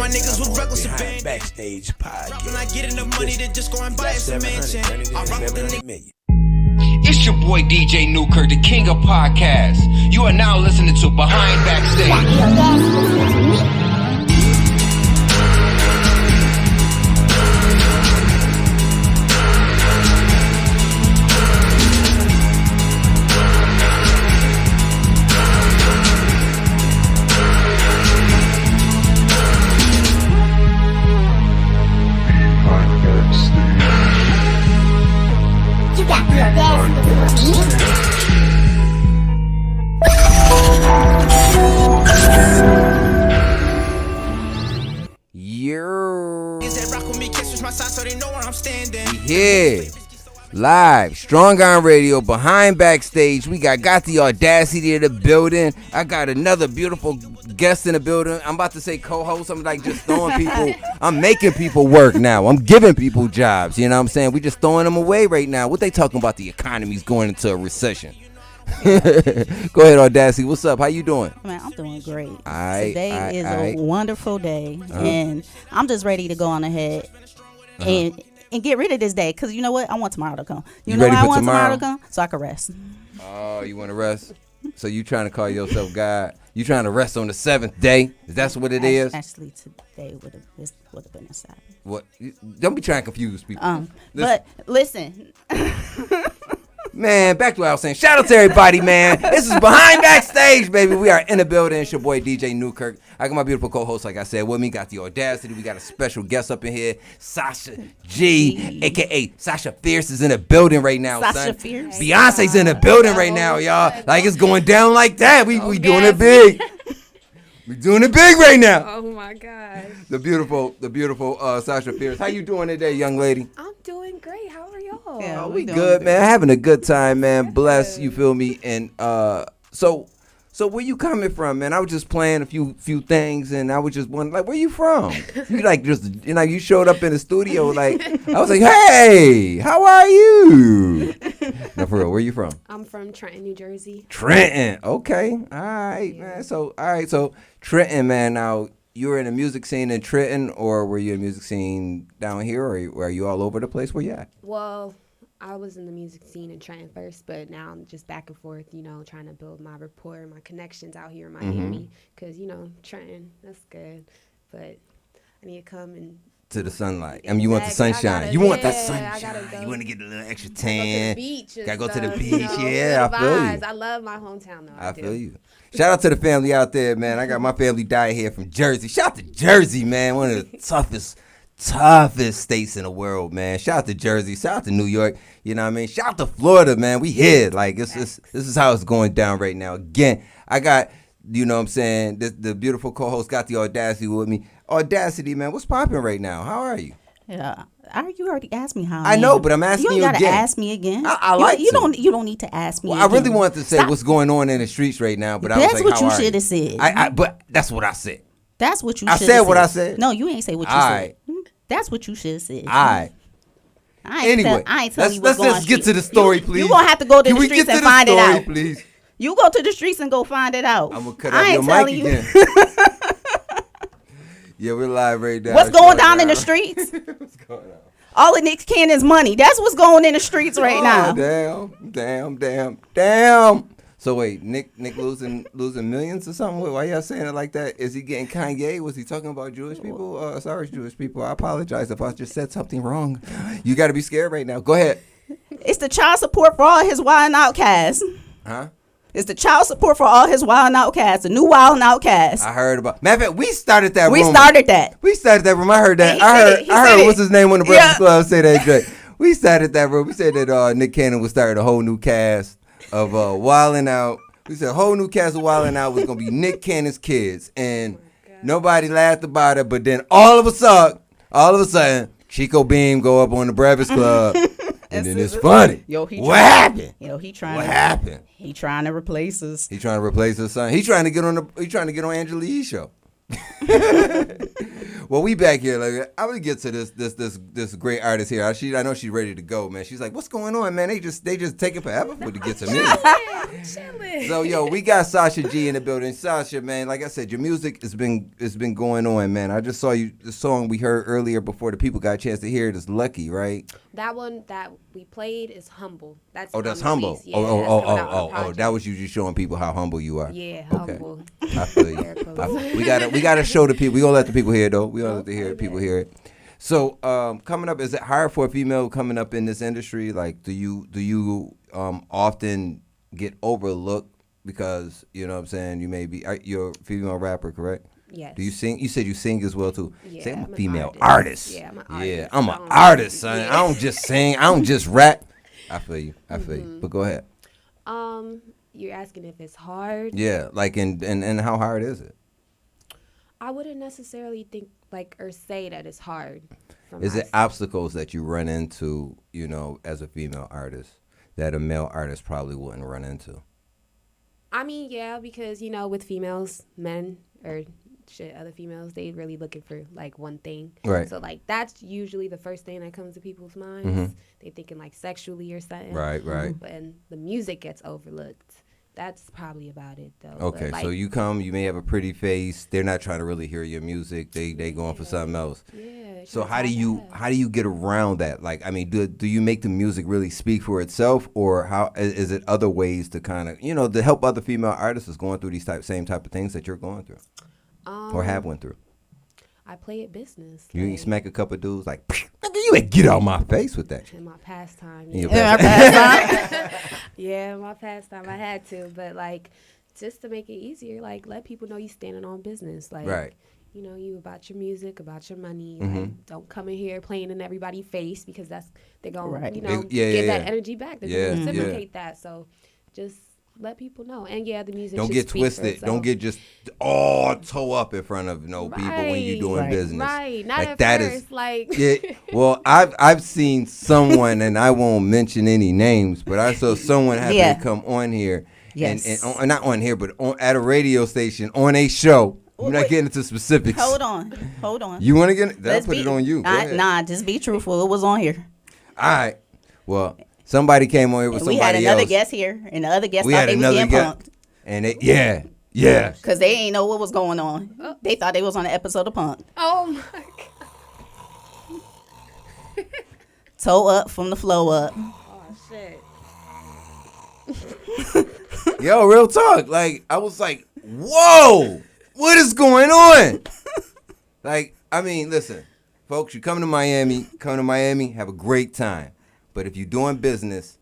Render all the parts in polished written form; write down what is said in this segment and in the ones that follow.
my niggas with reckless Behind abandon. Backstage podcast. When I get enough money to just go and buy us a mansion. I rock with the niggas. It's your boy DJ Newkirk, the king of podcasts. You are now listening to Behind Backstage. Yeah, live, Strong Arm Radio, Behind Backstage. We got the audacity of the building. I got another beautiful guest in the building. I'm about to say co-host. I'm like just throwing people. I'm making people work now. I'm giving people jobs. You know what I'm saying? We just throwing them away right now. What they talking about? The economy's going into a recession. Go ahead, Audacity. What's up? How you doing? Man, I'm doing great. Today is a wonderful day, and I'm just ready to go on ahead and get rid of this day, because you know what? I want tomorrow to come. You know why I want tomorrow to come? So I can rest. Oh, you want to rest? So you trying to call yourself God? You trying to rest on the seventh day? Is that what it is? Actually, today would have been a Sabbath. What? Don't be trying to confuse people. But listen. Man, back to what I was saying. Shout out to everybody, man. This is Behind Backstage, baby. We are in the building. It's your boy, DJ Newkirk. I got my beautiful co-host, like I said, with me. Got the audacity. We got a special guest up in here, Sasha G, a.k.a. Sasha Fierce, is in the building right now, Sasha son. Fierce. Beyonce's in the building right now, y'all. Like, it's going down like that. We doing it big. We doing it big right now. Oh, my God. The beautiful Sasha Fierce. How you doing today, young lady? I'm doing great. How are y'all? Yeah, We good, man. Having a good time, man. Bless, you feel me? And so where you coming from, man? I was just playing a few things, and I was just wondering, like, where you from? You like just, you know, you showed up in the studio, like, I was like, hey, how are you? No, for real, where you from? I'm from Trenton, New Jersey. Trenton, okay, all right, man. So Trenton, man. Now, you were in the music scene in Trenton, or were you in the music scene down here, or are you all over the place? Where you at? Well, I was in the music scene in Trenton first, but now I'm just back and forth, you know, trying to build my rapport and my connections out here in Miami. Because, you know, Trenton, that's good. But I need to come and to the sunlight. I mean, you want the sunshine. You want that sunshine. Go. You want to get a little extra tan. Gotta go to the beach. You know, Yeah, I feel you. I love my hometown, though. I feel you. Shout out to the family out there, man. I got my family down here from Jersey. Shout out to Jersey, man. One of the toughest states in the world, man. Shout out to Jersey. Shout out to New York. You know what I mean? Shout out to Florida, man. We here. Like, this is how it's going down right now. Again, I got, you know what I'm saying, the beautiful co-host got the audacity with me. Audacity, man. What's popping right now? How are you? Yeah, you already asked me how. I know, but I'm asking you again. You ain't gotta ask me again. You don't need to ask me. Well, again. I really wanted to say what's going on in the streets right now, but I was like, that's what you should have said. But that's what I said. That's what you should have said. I said what I said. No, you ain't say what you said. That's what you should have said. All right. Anyway, I ain't telling you let's what's just get to the story, please. You're going to have to go to the streets and find it out. Please? You go to the streets and go find it out. I'm going to cut off your mic again. Yeah, we're live right now. What's going down in the streets? What's going on? All of Nick Cannon's money. That's what's going in the streets right now. Damn. So wait, Nick losing millions or something? Why y'all saying it like that? Is he getting Kanye? Was he talking about Jewish people? Sorry, Jewish people. I apologize if I just said something wrong. You got to be scared right now. Go ahead. It's the child support for all his wild and outcasts. Huh? It's the child support for all his wild and outcasts. The new wild and outcasts. I heard about. Matter of fact, we started that room. We started that. room. I heard that. I heard what's his name on the Breakfast Club say that shit. We started that room. We said that Nick Cannon was starting a whole new cast of Wildin' Out. We said a whole new cast of Wildin' Out was gonna be Nick Cannon's kids, and nobody laughed about it. But then all of a sudden, Chico Beam go up on the Breakfast Club, and then it's funny. What happened? What happened? He trying to replace us. He trying to replace his son. He trying to get on Angela Yee's show. Well, we back here. Like, I would get to this great artist here. I know she's ready to go, man. She's like, "What's going on, man? They just taking forever for to get to me." So, yo, we got Sasha G in the building. Sasha, man, like I said, your music has been going on, man. I just saw you the song we heard earlier before the people got a chance to hear it is Lucky, right? That one that we played is Humble. That's Humble. Yeah, that was you just showing people how humble you are. Yeah, okay. humble. I feel you. We gotta show the people. We gonna let the people hear it, though. We gonna let the people hear it. So coming up, is it hard for a female coming up in this industry? Like, do you often get overlooked because, you know what I'm saying, you're a female rapper, correct? Yes. Do you sing? You said you sing as well too. Yeah, say I'm a an female artist. Yeah, I'm an artist. Yeah, I'm an artist, son. Yeah. I don't just sing. I don't just rap. I feel you. But go ahead. You're asking if it's hard? Yeah, like and how hard is it? I wouldn't necessarily think or say that it's hard. Is it obstacles that you run into, as a female artist that a male artist probably wouldn't run into? I mean, yeah, because with females, men or other females, they really looking for one thing. Right. So that's usually the first thing that comes to people's minds. Mm-hmm. They thinking sexually or something. Right. But the music gets overlooked. That's probably about it, though. Okay, so you may have a pretty face. They're not trying to really hear your music. They going for something else. Yeah. So how do you get around that? Like, I mean, do you make the music really speak for itself, or how is it other ways to kind of to help other female artists going through these same type of things that you're going through, or have went through? I play it business. You ain't smack a couple dudes like, you ain't get out my face with that. In my pastime. Yeah. In my pastime, I had to, but just to make it easier, let people know you standing on business. Right. You about your music, about your money. Mm-hmm. Don't come in here playing in everybody's face because they're gonna, get that energy back. They're gonna reciprocate that. So just let people know. And the music don't get twisted. Don't get just all toe up in front of people when you're doing business. Right. Not at that first. Yeah. Well, I've seen someone, and I won't mention any names, but I saw someone have to come on here, and not on here, but at a radio station on a show. We're not getting into specifics. Hold on. You want to get it? I'll put it on you. Nah, just be truthful. It was on here. All right. Well, somebody came on here with somebody else. We had another guest here, and the other guest thought they was getting punked. And yeah. Because they ain't know what was going on. Oh. They thought they was on an episode of Punk. Oh, my God. Toe up from the flow up. Oh, shit. Yo, real talk. I was like, whoa. What is going on? Listen, folks, you come to Miami, have a great time. But if you're doing business,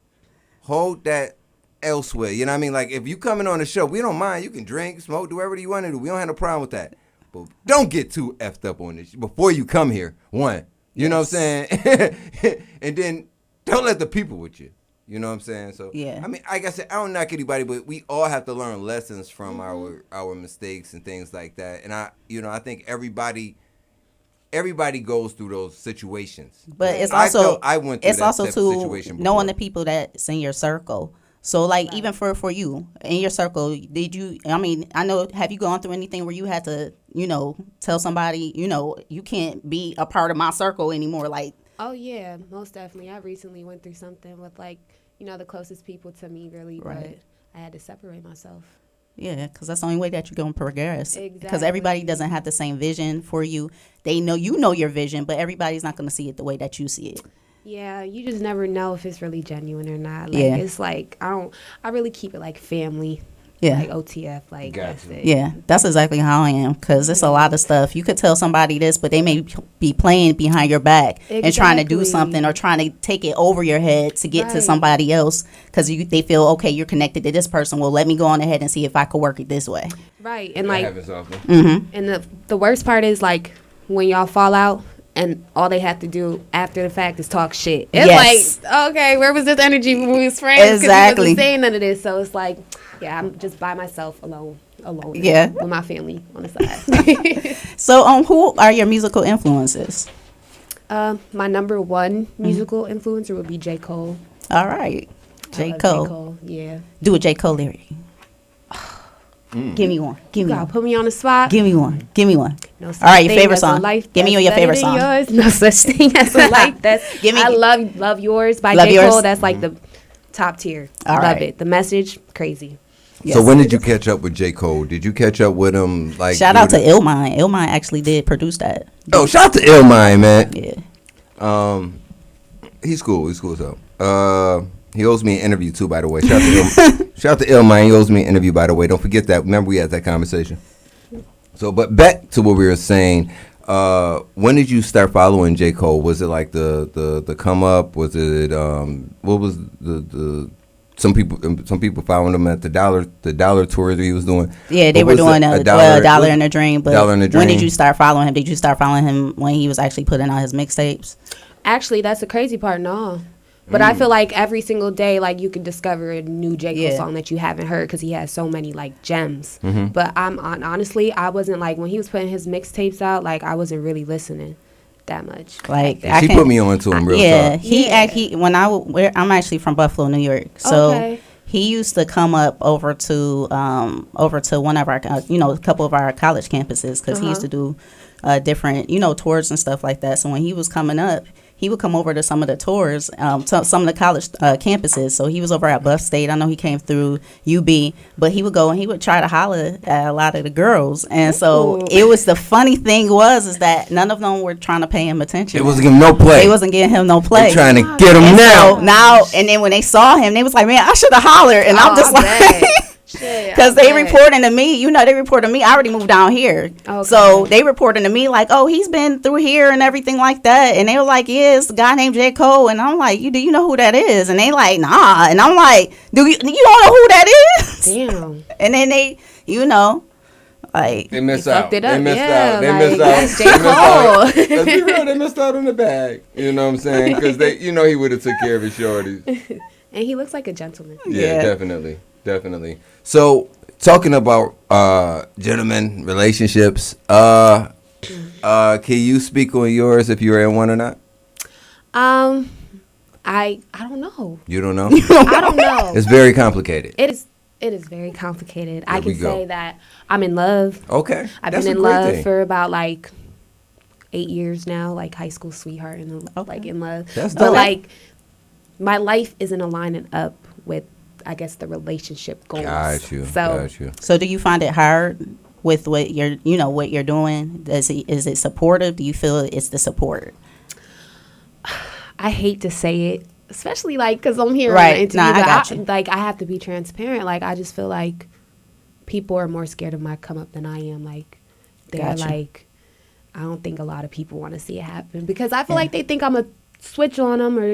hold that elsewhere. You know what I mean? If you coming on the show, we don't mind. You can drink, smoke, do whatever you want to do. We don't have no problem with that. But don't get too effed up on this before you come here, one. You know what I'm saying? And then don't let the people with you. You know what I'm saying? So, yeah. I mean, like I said, I don't knock anybody, but we all have to learn lessons from our mistakes and things like that. And I think everybody goes through those situations. But it's also I went through that situation before. Knowing the people that's in your circle. So even for you in your circle, I know, have you gone through anything where you had to, tell somebody, you can't be a part of my circle anymore? Oh, yeah, most definitely. I recently went through something with, the closest people to me, really, right. But I had to separate myself. Yeah, because that's the only way that you're going to progress. Exactly. Because everybody doesn't have the same vision for you. They know your vision, but everybody's not going to see it the way that you see it. Yeah, you just never know if it's really genuine or not. It's I really keep it family. Yeah. OTF, that's it. Yeah, that's exactly how I am, because it's a lot of stuff. You could tell somebody this, but they may be playing behind your back and trying to do something or trying to take it over your head to get to somebody else, because they feel, okay, you're connected to this person. Well, let me go on ahead and see if I could work it this way. Right, and that happens often. And the worst part is when y'all fall out, and all they have to do after the fact is talk shit. It's okay, where was this energy when we was friends? Exactly. Because you wasn't saying none of this. So it's I'm just by myself alone. Yeah. With my family on the side. So, who are your musical influences? My number one musical influencer would be J. Cole. All right. J. Cole. Yeah. Do a J. Cole lyric. Give me one. Give me God, one. put me on the spot. Give me one. Give me one. No All right, your favorite song. Give me your favorite song. Yours. No such thing as a life that's. I love Yours by J. Cole. That's like the top tier. All love right. it. The message, crazy. So when did you catch up with J. Cole? Did you catch up with him? Like, shout out to Illmind. Illmind actually did produce that. Oh, shout out to Illmind, man. Yeah. He's cool. He's cool. So, he owes me an interview too, by the way. Shout out to Illmind. He owes me an interview, by the way. Don't forget that. Remember, we had that conversation. So, but back to what we were saying. When did you start following J. Cole? Was it like the come up? Was it what was the some people following him at the dollar tour that he was doing? Yeah, they were doing a dollar in a dream. But when did you start following him? Did you start following him when he was actually putting out his mixtapes? Actually, that's the crazy part. No. But I feel like every single day, like, you can discover a new J. Cole song that you haven't heard because he has so many, like, gems. But honestly, I wasn't, like, when he was putting his mixtapes out, like, I wasn't really listening that much. Like, she put me on to him real talk. I'm actually from Buffalo, New York. So he used to come up over to one of our, a couple of our college campuses because he used to do different, tours and stuff like that. So when he was coming up, he would come over to some of the tours, some of the college campuses. So he was over at Buff State. I know he came through UB, but he would go and he would try to holler at a lot of the girls. And so it was, the funny thing is that none of them were trying to pay him attention. It wasn't giving him no play. They wasn't giving him no play. They're trying to get him now. And then when they saw him, they was like, man, I should have hollered. And I'm just like... Because they reporting to me, they reported to me. I already moved down here. Okay. So they reporting to me like, oh, he's been through here and everything like that. And they were like, yeah, it's a guy named J. Cole. And I'm like, do you know who that is? And they like, nah. And I'm like, you don't know who that is? Damn. And then they, like, they missed out. They missed out. That's J. Cole. Let's be real. They missed out on the bag. You know what I'm saying? Because he would have took care of his shorties. And he looks like a gentleman. Yeah. Definitely. So, talking about gentlemen relationships, can you speak on yours if you're in one or not? I don't know. You don't know? I don't know. It's very complicated. It is very complicated. I can say that I'm in love. Okay. I've been in love for about like 8 years now, like high school sweetheart and like in love. That's but dope. like my life isn't aligning up with, I guess, the relationship goals. Got you. So do you find it hard with what you're, what you're doing? Is it supportive? Do you feel it's the support? I hate to say it, especially like because I'm here right. on the interview. Nah, I got you. Like I have to be transparent. Like I just feel like people are more scared of my come up than I am. Like they're like, I don't think a lot of people want to see it happen because I feel like they think I'm a switch on them or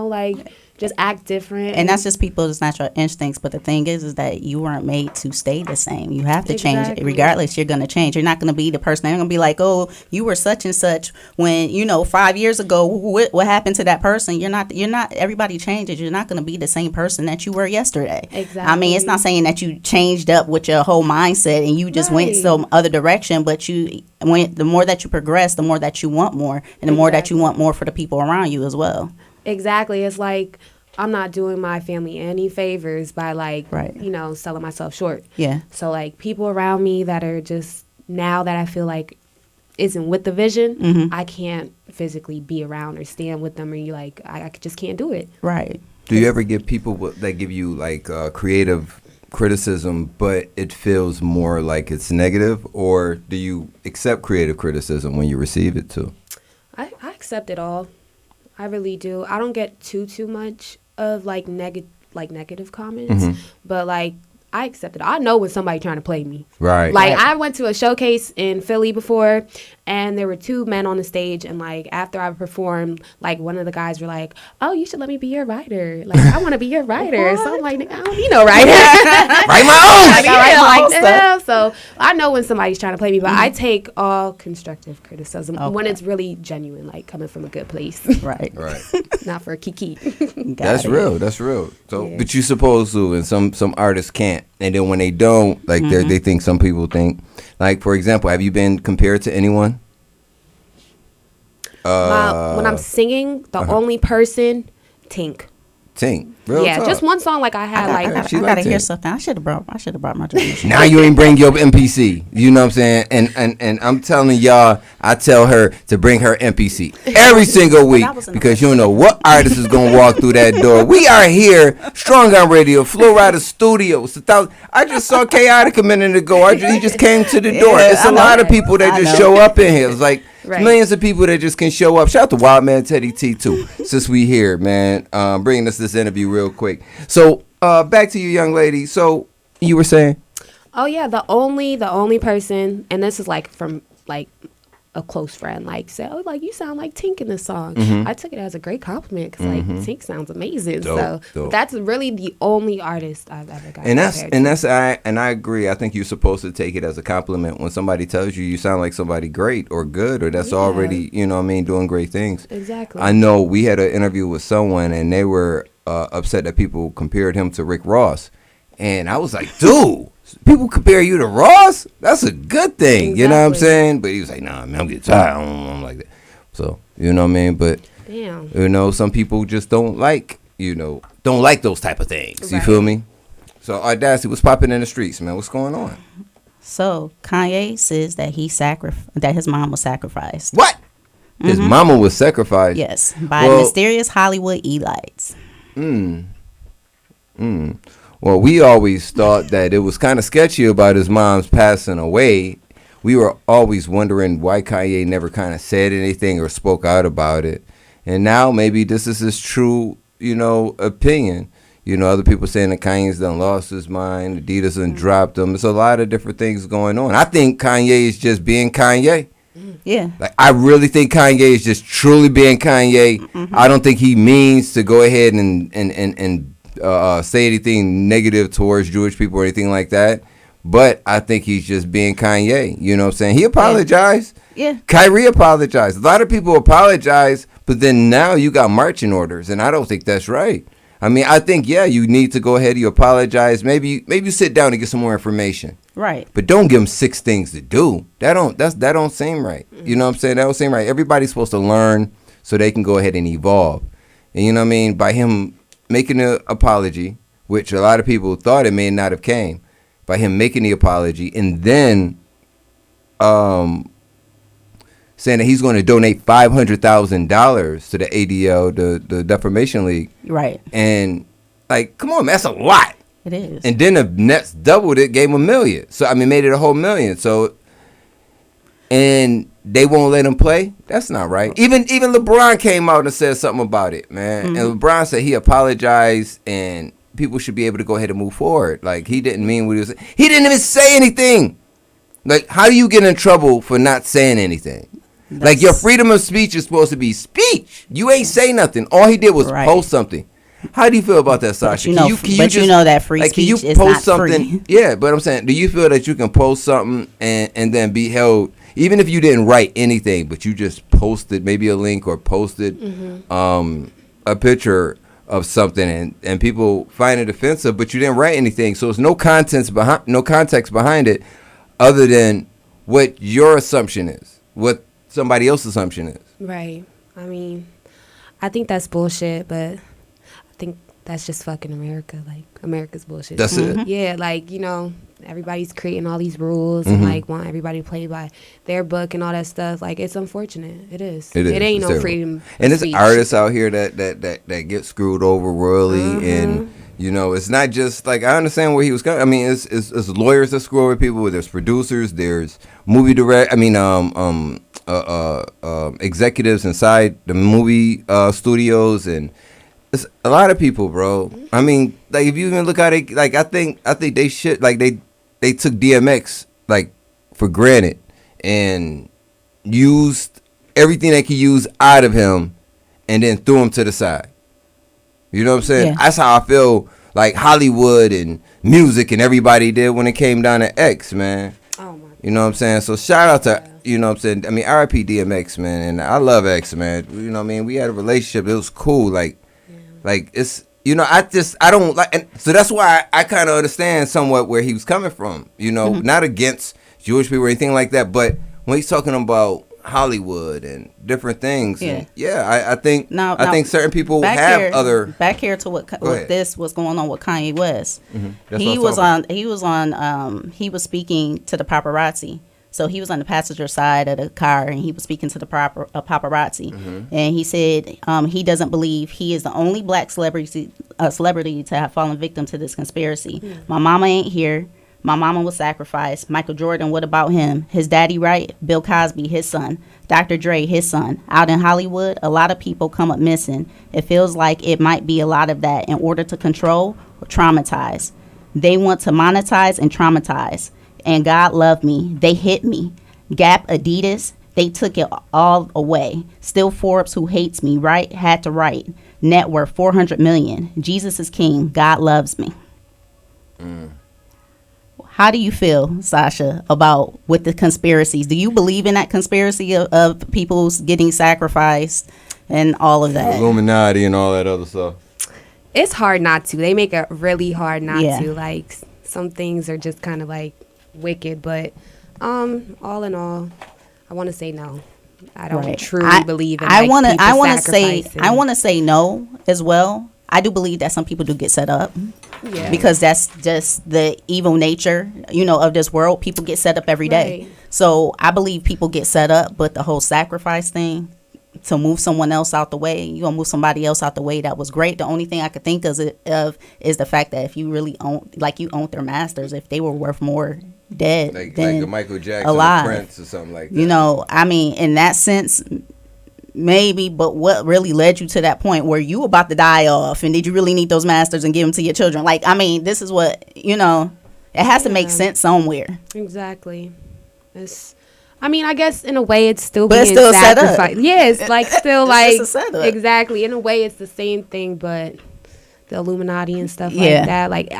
like just act different. And that's just people's natural instincts. But the thing is that you weren't made to stay the same. You have to change. Regardless, you're going to change. You're not going to be the person. They're going to be like, oh, you were such and such when, 5 years ago, what happened to that person? You're not, everybody changes. You're not going to be the same person that you were yesterday. Exactly. I mean, it's not saying that you changed up with your whole mindset and you just went some other direction, but the more that you progress, the more that you want more, and the more that you want more for the people around you as well. Exactly. It's like I'm not doing my family any favors by selling myself short. Yeah. So like people around me that are just now that I feel like isn't with the vision, I can't physically be around or stand with them or I just can't do it. Right. Do you ever get people that give you like creative criticism, but it feels more like it's negative, or do you accept creative criticism when you receive it too? I accept it all. I really do. I don't get too much of negative comments, but like I accept it. I know when somebody trying to play me. Right. Like I went to a showcase in Philly before, and there were two men on the stage, and like after I performed, like one of the guys were like, "Oh, you should let me be your writer. Like I want to be your writer." So I'm like, "I don't need no writer. Write my own." Stuff. So I know when somebody's trying to play me, but I take all constructive criticism when it's really genuine, like coming from a good place. Right. Not for a kiki. That's real. So, but you supposed to, and some artists can't. And then when they don't, like they think, some people think, like for example, have you been compared to anyone? When I'm singing, the only person, Tink. Tink. Real yeah, talk. just one song like I had I gotta hear something. I should have brought my drum. Now you ain't bring your MPC. You know what I'm saying? And I'm telling y'all, I tell her to bring her MPC every single week because you don't know what artist is gonna walk through that door. We are here, Strong on Radio, Flow Rider Studios. I just saw Chaotic a minute ago. He just came to the door. It's a lot of people that just show up in here. It's like millions of people that just can show up. Shout out to Wildman Teddy T too. Since we here, man, bringing us this interview real quick. So back to you, young lady. So you were saying? Oh yeah, the only person, and this is like from like a close friend, like said, "Oh, like you sound like Tink in this song." I took it as a great compliment because like Tink sounds amazing. Dope. That's really the only artist I've ever got. And I agree. I think you're supposed to take it as a compliment when somebody tells you sound like somebody great or good or that's already, you know what I mean, doing great things. Exactly. I know we had an interview with someone and they were upset that people compared him to Rick Ross, and I was like, dude. People compare you to Ross? That's a good thing. Exactly. You know what I'm saying? But he was like, nah, man, I'm getting tired. I'm like that. So, you know what I mean? But, damn. You know, some people just don't like those type of things. You feel me? So, Audacity, what's popping in the streets, man? What's going on? So, Kanye says that that his mom was sacrificed. What? His mama was sacrificed? Yes, by mysterious Hollywood elites. Well, we always thought that it was kind of sketchy about his mom's passing away. We were always wondering why Kanye never kind of said anything or spoke out about it. And now maybe this is his true, opinion. Other people saying that Kanye's done lost his mind, Adidas done dropped him. There's a lot of different things going on. I think Kanye is just being Kanye. Yeah. Like, I really think Kanye is just truly being Kanye. I don't think he means to go ahead and say anything negative towards Jewish people or anything like that, but I think he's just being Kanye. You know what I'm saying? He apologized. Yeah. Kyrie apologized. A lot of people apologize, but then now you got marching orders, and I don't think that's right. I mean, I think you need to go ahead. You apologize. Maybe you sit down and get some more information. Right. But don't give them 6 things to do. That don't seem right. You know what I'm saying? That don't seem right. Everybody's supposed to learn so they can go ahead and evolve. And you know what I mean? By him making an apology, which a lot of people thought it may not have came, by him making the apology and then saying that he's going to donate $500,000 to the ADL, the Defamation League. Right. And like, come on, man, that's a lot. It is. And then the Nets doubled it, gave him $1 million. So I mean, made it a whole $1 million. So, and they won't let him play. That's not right. Even LeBron came out and said something about it, man. And LeBron said he apologized and people should be able to go ahead and move forward. Like, he didn't mean what he was saying. He didn't even say anything. Like, how do you get in trouble for not saying anything? Like, your freedom of speech is supposed to be speech. You ain't say nothing. All he did was post something. How do you feel about that, Sasha? You know that free speech is not free. Yeah, but I'm saying, do you feel that you can post something and then be held, even if you didn't write anything, but you just posted maybe a link or posted a picture of something and people find it offensive, but you didn't write anything, so there's no context behind it other than what your assumption is, what somebody else's assumption is. Right. I mean, I think that's bullshit, but I think that's just fucking America. Like, America's bullshit. That's it? Yeah, like, everybody's creating all these rules and, like, want everybody to play by their book and all that stuff. Like, it's unfortunate. It is. It ain't no freedom and there's speech. Artists out here that get screwed over royally and, it's not just, like, I understand where he was coming. I mean, it's lawyers that screw over people. There's producers. There's movie executives inside the movie studios, and it's a lot of people, bro. I mean, like, if you even look at it, like, I think they should, like, they took DMX, like, for granted and used everything they could use out of him and then threw him to the side. You know what I'm saying? Yeah. That's how I feel like Hollywood and music and everybody did when it came down to X, man. Oh my. You know what I'm saying? So shout out to, you know what I'm saying? I mean, RIP DMX, man. And I love X, man. You know what I mean? We had a relationship. It was cool. Like it's, I don't like, and so that's why I kind of understand somewhat where he was coming from, not against Jewish people or anything like that. But when he's talking about Hollywood and different things. And I think I think certain people back here to what this was going on with Kanye West. Mm-hmm. He was speaking to the paparazzi. So he was on the passenger side of the car, and he was speaking to the paparazzi. Mm-hmm. And he said he doesn't believe he is the only black celebrity to have fallen victim to this conspiracy. Mm. My mama ain't here. My mama was sacrificed. Michael Jordan, what about him? His daddy, right? Bill Cosby, his son. Dr. Dre, his son. Out in Hollywood, a lot of people come up missing. It feels like it might be a lot of that in order to control or traumatize. They want to monetize and traumatize. And God loved me. They hit me. Gap, Adidas, they took it all away. Still Forbes, who hates me, right? Had to write. Net worth 400 million. Jesus is king. God loves me. How do you feel, Sasha, about with the conspiracies? Do you believe in that conspiracy of people's getting sacrificed and all of that? Illuminati and all that other stuff. It's hard not to. They make it really hard not to. Like, some things are just kind of like wicked, but all in all, I want to say no. I don't truly believe in I want to say no as well. I do believe that some people do get set up. Yeah. Because that's just the evil nature, of this world. People get set up every day. Right. So I believe people get set up, but the whole sacrifice thing, to move someone else out the way, you gonna move somebody else out the way, that was great. The only thing I could think of is the fact that if you really own their masters, if they were worth more dead than like Michael Jackson alive, or Prince or something like that. In that sense, maybe, but what really led you to that point where you about to die off, and did you really need those masters and give them to your children? This is what, it has to make sense somewhere. Exactly. I guess in a way it's still but being it's still sacrificed. Set up. Yeah, it's like still it's just a setup. Exactly. In a way it's the same thing, but the Illuminati and stuff like that. Like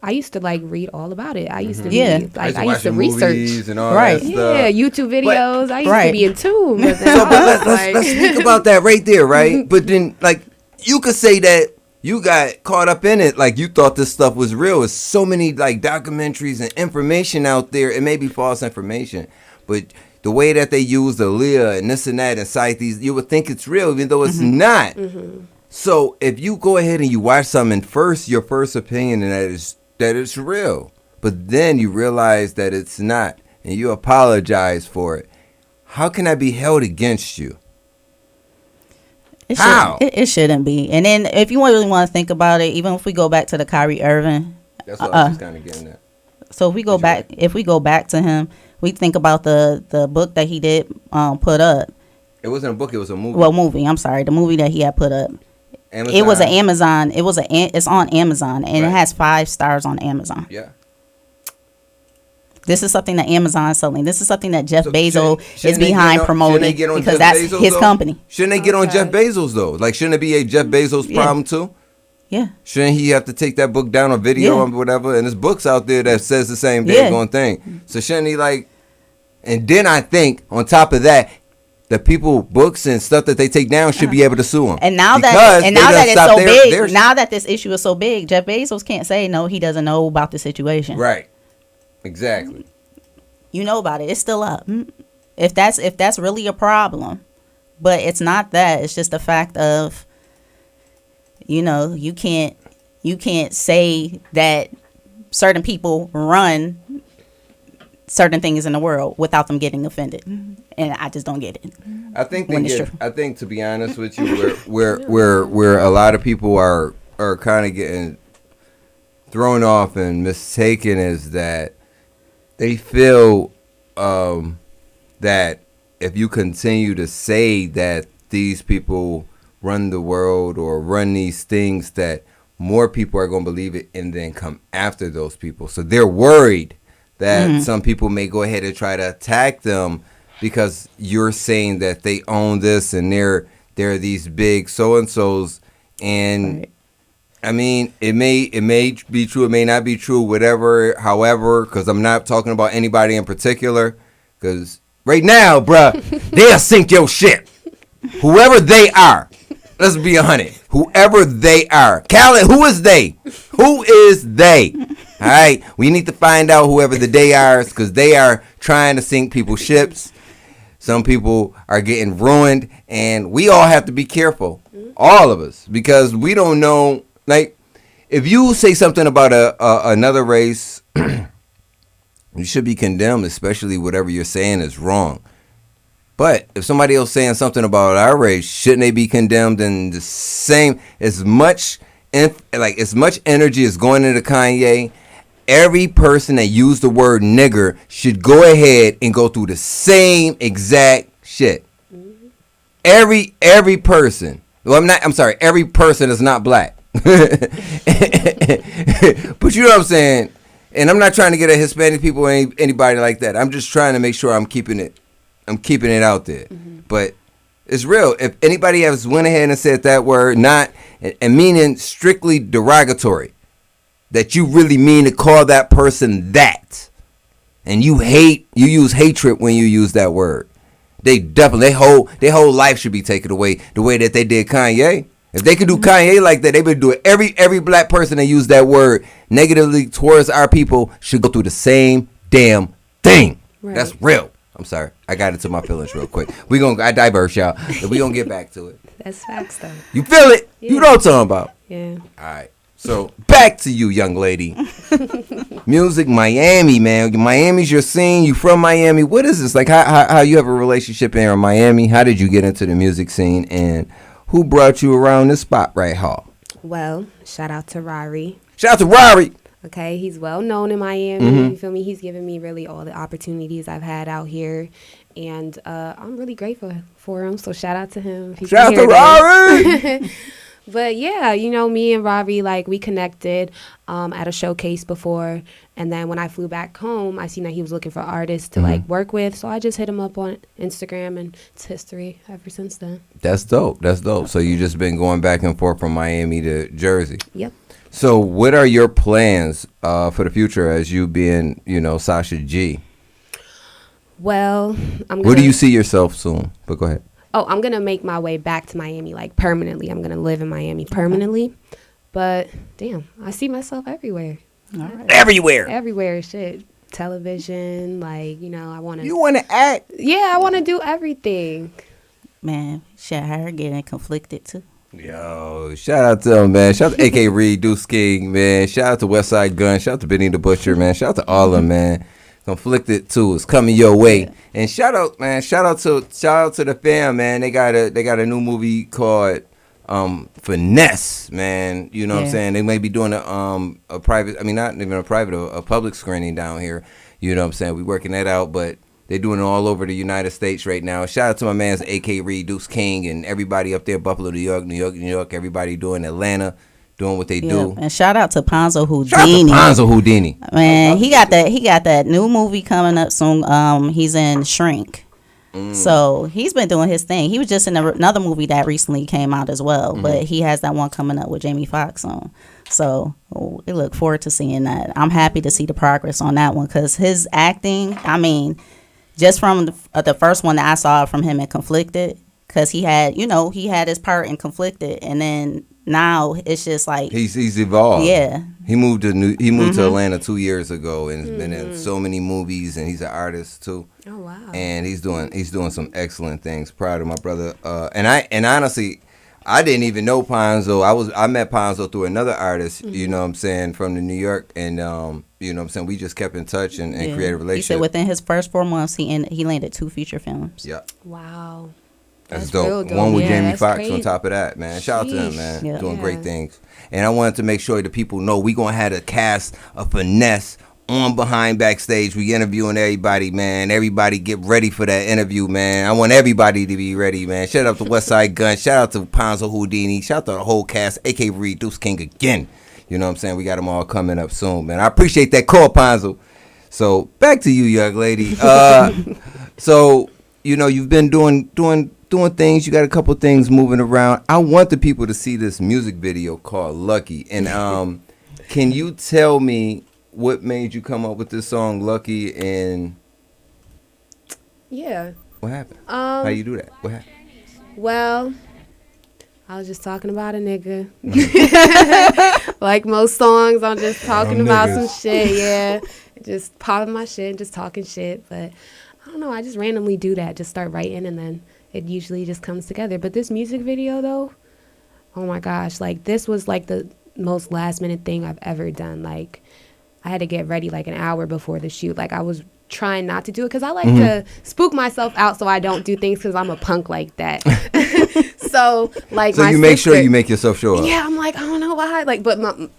I used to read all about it. I used to read, I used to research and all that stuff. Yeah, YouTube videos. I used to be in tune. But let's think about that right there, right? But then you could say that you got caught up in it, you thought this stuff was real. There's so many documentaries and information out there. It may be false information, but the way that they use the Leah and this and that and cite these, you would think it's real, even though it's not. Mm-hmm. So if you go ahead and you watch something your first opinion and that it's real, but then you realize that it's not, and you apologize for it, how can that be held against you? It shouldn't be. And then if you really want to think about it, even if we go back to the Kyrie Irving, that's what I was just kind of getting at. So if we go back to him, we think about the book that he did put up. It wasn't a book; it was a movie. Well, movie. I'm sorry, the movie that he had put up. Amazon. It was an Amazon. It's on Amazon, and it has 5 stars on Amazon. Yeah. This is something that Amazon is selling. This is something that Jeff Bezos is behind promoting because that's his company. Shouldn't they get on Jeff Bezos though? Shouldn't it be a Jeff Bezos problem too? Yeah. Shouldn't he have to take that book down on video or whatever? And there's books out there that says the same daggone thing. So shouldn't he and then I think on top of that, the people, books and stuff that they take down should be able to sue them. And now that it's so big, now that this issue is so big, Jeff Bezos can't say no, he doesn't know about the situation. Right. Exactly. You know about it. It's still up. If that's really a problem, but it's not that. It's just the fact of, you can't say that certain people run certain things in the world without them getting offended, and I just don't get it. I think to be honest with you, where a lot of people are kind of getting thrown off and mistaken is that they feel that if you continue to say that these people run the world or run these things, that more people are going to believe it and then come after those people. So they're worried that some people may go ahead and try to attack them because you're saying that they own this and they're these big so-and-sos. And right. I mean, it may be true, it may not be true, whatever, however, because I'm not talking about anybody in particular, because right now, bruh, they'll sink your ship. Whoever they are. Let's be 100. Whoever they are. Khaled, who is they? Who is they? All right? We need to find out whoever the they are, because they are trying to sink people's ships. Some people are getting ruined, and we all have to be careful, all of us, because we don't know. Like, if you say something about another race, you should be condemned, especially whatever you're saying is wrong. But if somebody else saying something about our race, shouldn't they be condemned in the same as much energy is going into Kanye? Every person that used the word nigger should go ahead and go through the same exact shit. Every person. Well, I'm sorry. Every person is not black. But you know what I'm saying? And I'm not trying to get at Hispanic people or anybody like that. I'm just trying to make sure I'm keeping it out there. But it's real. If anybody has went ahead and said that word, not and meaning strictly derogatory, that you really mean to call that person that, and you use hatred when you use that word, they definitely their whole life should be taken away the way that they did Kanye. If they could do Kanye like that, they would do it. Every black person that used that word negatively towards our people should go through the same damn thing. Right. That's real. I'm sorry. I got into my feelings real quick. I diverse, y'all. We gonna get back to it. That's facts, though. You feel it? Yeah. You know what I'm talking about. Yeah. All right. So back to you, young lady. Music, Miami, man. Miami's your scene. You from Miami? What is this? Like, how you have a relationship in Miami? How did you get into the music scene? And who brought you around this spot right here? Well, shout out to Rari. Shout out to Rari. Okay, he's well known in Miami. You feel me? He's given me really all the opportunities I've had out here, and I'm really grateful for him. So shout out to him. Shout out to Rari. But yeah, you know, me and Ravi, like, we connected at a showcase before, and then when I flew back home, I seen that he was looking for artists to like work with, so I just hit him up on Instagram, and it's history ever since then. That's dope. So you just been going back and forth from Miami to Jersey. Yep. So what are your plans for the future as you being, you know, Sasha G? Well, where do you see yourself soon? But go ahead. Oh, I'm going to make my way back to Miami, like, permanently. I'm going to live in Miami permanently. But, damn, I see myself everywhere. All right. Everywhere, shit. Television, like, you know, I want to. You want to act? Yeah, I want to do everything. Man, shit, her getting conflicted, too. Yo, shout out to them, man. Shout out to AK Reed, Deuce King, man. Shout out to Westside Gun. Shout out to Benny the Butcher, man. Shout out to all of them, man. Conflicted too. It's coming your way. Yeah. And shout out to the fam, man. They got a new movie called Finesse, man. You know what I'm saying? They may be doing a private, I mean, not even a private, a public screening down here. You know what I'm saying? We working that out, but they're doing it all over the United States right now. Shout out to my man's AK Reed, Deuce King, and everybody up there, Buffalo, New York, everybody doing Atlanta, doing what they do. And shout out to Ponzo Houdini. Man, he got that new movie coming up soon. He's in Shrink. So he's been doing his thing. He was just in another movie that recently came out as well, but he has that one coming up with Jamie Foxx on. So we look forward to seeing that. I'm happy to see the progress on that one because his acting, I mean, just from the first one that I saw from him in Conflicted, because he had his part in Conflicted, and then now it's just like he's evolved. Yeah, he moved to Atlanta 2 years ago, and has been in so many movies, and he's an artist too. Oh wow! And he's doing some excellent things. Proud of my brother. And honestly, I didn't even know Ponzo. I met Ponzo through another artist. You know what I'm saying, from the New York, and you know what I'm saying, we just kept in touch and created a relationship. He said within his first 4 months, he landed 2 feature films. Yeah. Wow. That's dope. One with Jamie Foxx on top of that, man. Shout out to him, man. Yeah. Doing great things. And I wanted to make sure the people know we going to have a cast of Finesse on Behind Backstage. We interviewing everybody, man. Everybody get ready for that interview, man. I want everybody to be ready, man. Shout out to Westside Gun. Shout out to Ponzo Houdini. Shout out to the whole cast. AK Reed, Deuce King again. You know what I'm saying? We got them all coming up soon, man. I appreciate that call, Ponzo. So back to you, young lady. So, you know, you've been doing things. You got a couple things moving around. I want the people to see this music video called Lucky. And can you tell me what made you come up with this song Lucky, and what happened? How you do that? What happened? Well, I was just talking about a nigga. Like most songs, I'm just talking about some shit, just popping my shit and just talking shit. But don't know. I just randomly do that. Just start writing, and then it usually just comes together. But this music video, though, oh my gosh, like this was like the most last minute thing I've ever done. Like I had to get ready like an hour before the shoot. Like I was trying not to do it because I like to spook myself out so I don't do things because I'm a punk like that. So like so my you make sister, sure you make yourself show up. Yeah, I'm like, I don't know why. Like, but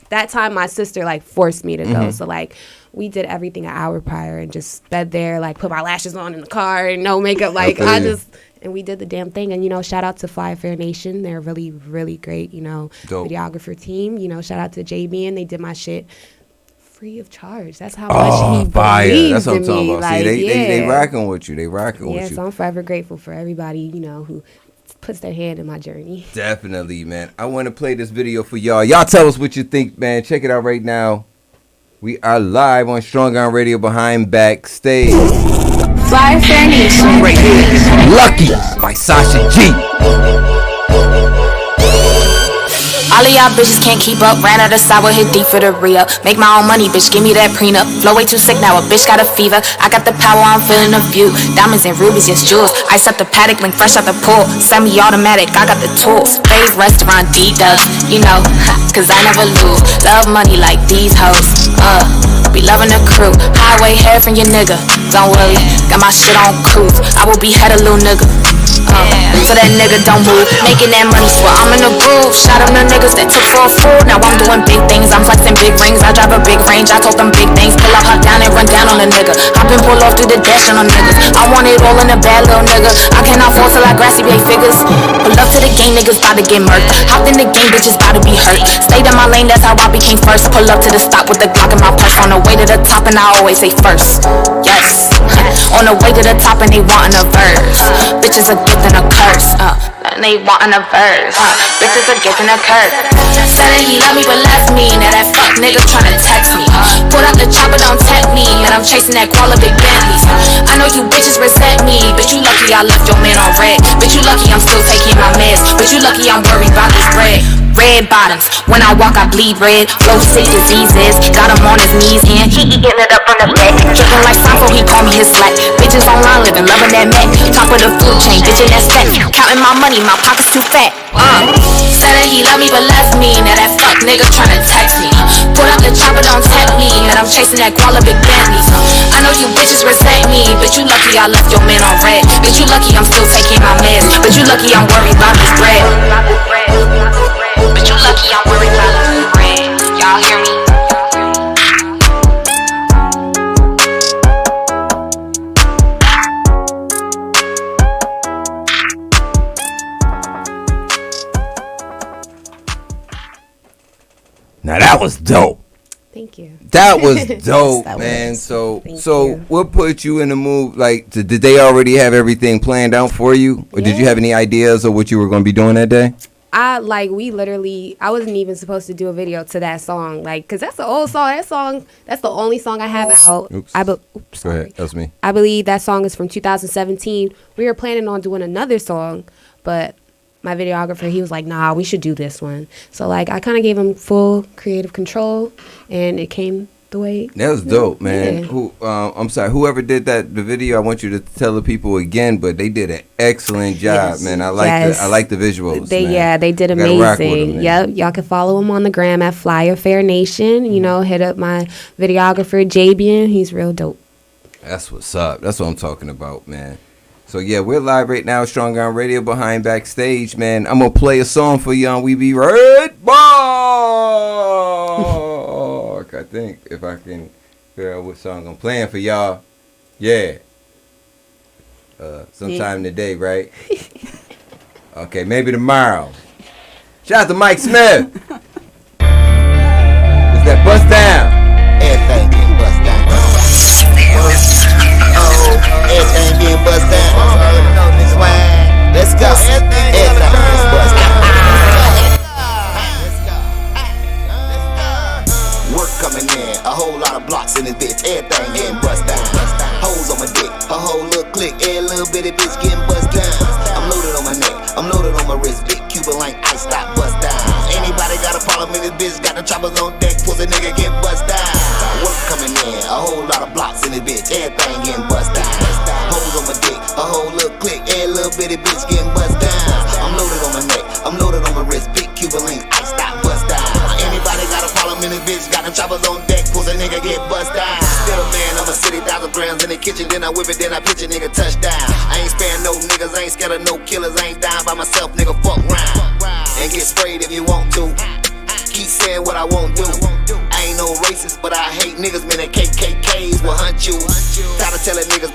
that time my sister like forced me to go. So like we did everything an hour prior and just sped there, like put my lashes on in the car and no makeup. Like and we did the damn thing. And, you know, shout out to Flyer Fair Nation. They're really, really great, you know, videographer team. You know, shout out to JB, and they did my shit free of charge. That's how much he believes. That's what I'm talking about. Like, See, they rocking with you. They rocking with you. Yeah, so I'm forever grateful for everybody, you know, who puts their hand in my journey. Definitely, man. I want to play this video for y'all. Y'all tell us what you think, man. Check it out right now. We are live on Strong Arm Radio behind backstage. Flyer Fair Nation. Right here. Lucky by Sasha G. All of y'all bitches can't keep up. Ran out of sour, hit deep for the re-up. Make my own money, bitch, give me that prenup. Flow way too sick now, a bitch got a fever. I got the power, I'm feeling the view. Diamonds and rubies, yes, jewels. Ice up the paddock, link fresh out the pool. Semi-automatic, I got the tools. Fave restaurant, D-Dubs, you know, cause I never lose. Love money like these hoes, be loving the crew. Highway hair from your nigga, don't worry, got my shit on cruise. I will be head a little nigga, so that nigga don't move. Making that money, swear I'm in the groove. Shot them the niggas that took for a fool. Now I'm doing big things, I'm flexing big rings. I drive a big range, I told them big things. Pull up, hop down and run down on a nigga. Hop and pull off through the dash on niggas. I want it all in a bad little nigga. I cannot fall till I grassy pay figures. Pull up to the game, niggas bout to get murked. Hopped in the game, bitches bout to be hurt. Stayed in my lane, that's how I became first. Pull up to the stop with the Glock in my purse. On the way to the top and I always say first. Yes, on the way to the top and they wantin' a verse. Bitches a gift and a curse, and they wantin' a verse. Bitches a gift and a curse. Said that he love me but left me. Now that fuck nigga tryna text me. Put up the chopper, don't tempt me. And I'm chasing that quality big Bentleys. I know you bitches resent me, but you lucky I left your man on red. But you lucky I'm still taking my meds. But you lucky I'm worried about this bread. Red bottoms, when I walk I bleed red. Flow sick diseases, got him on his knees and he getting it up on the back. Tripping like Seinfeld, he call me his slack. Bitches online living, loving that Mac. Top of the food chain, bitchin' that stack. Counting my money, my pockets too fat. Said that he love me but left me. Now that fuck nigga tryna text me. Put up the chopper, don't tempt me. And I'm chasing that quality big Bentleys. I know you bitches resent me, but you lucky I left your man on red. But you lucky I'm still taking my meds. But you lucky I'm worried about this bread. But you lucky I'm worried about this bread. Y'all hear me? Now that was dope. Thank you. That was dope, man. Thank So you. what put you in the mood? Like, did they already have everything planned out for you, or did you have any ideas of what you were going to be doing that day? I wasn't even supposed to do a video to that song, like, cause that's the old song. That's the only song I have out. Oops. Oops, Go ahead. That's me. I believe that song is from 2017. We were planning on doing another song, but my videographer, he was like, nah, we should do this one. So like, I kind of gave him full creative control, and it came the way. That was dope, man. Yeah. I'm sorry, whoever did the video, I want you to tell the people again, but they did an excellent job, Yes. man. I Yes. like the visuals. man. They did You gotta rock with 'em, amazing. man. Yep, y'all can follow him on the gram at Flyer Fair Nation. You know, hit up my videographer Jabian. He's real dope. That's what's up. That's what I'm talking about, man. So yeah, we're live right now, Strong Arm Radio behind backstage, man. I'm gonna play a song for you on We Be Right Back. I think if I can figure out what song I'm playing for y'all. Yeah. Sometime today, right? Okay, maybe tomorrow. Shout out to Mike Smith. It's that Bust Down. Everything getting bust down. Everything getting bust down. Swag. Let's go. Everything getting bust down. Work coming in. A whole lot of blocks in this bitch. Everything getting bust down. Hoes on my dick. A whole little click. Every little bitty bitch getting bust down. I'm loaded on my neck. I'm loaded on my wrist. Big Cuban like ice stop bust down. Anybody got a problem in this bitch? Got the choppers on deck. Pussy nigga get bust down. Work coming in. A whole lot of blocks in this bitch. Everything getting bust down. Whole A whole little click, and little bitty bitch getting bust down. I'm loaded on my neck, I'm loaded on my wrist. Big Cuban link, ice stop, bust down. Anybody got a problem in this bitch? Got them choppers on deck, pull a nigga get bust down. Still a man, I'm a city, 1,000 grams in the kitchen. Then I whip it, then I pitch a nigga touchdown. I ain't sparing no niggas, I ain't scared of no killers. I ain't dying by myself, nigga, fuck round. And get sprayed if you want to. Keep saying what I won't do. I ain't no racist, but I hate niggas, man, and KKKs will hunt you. Tired of telling niggas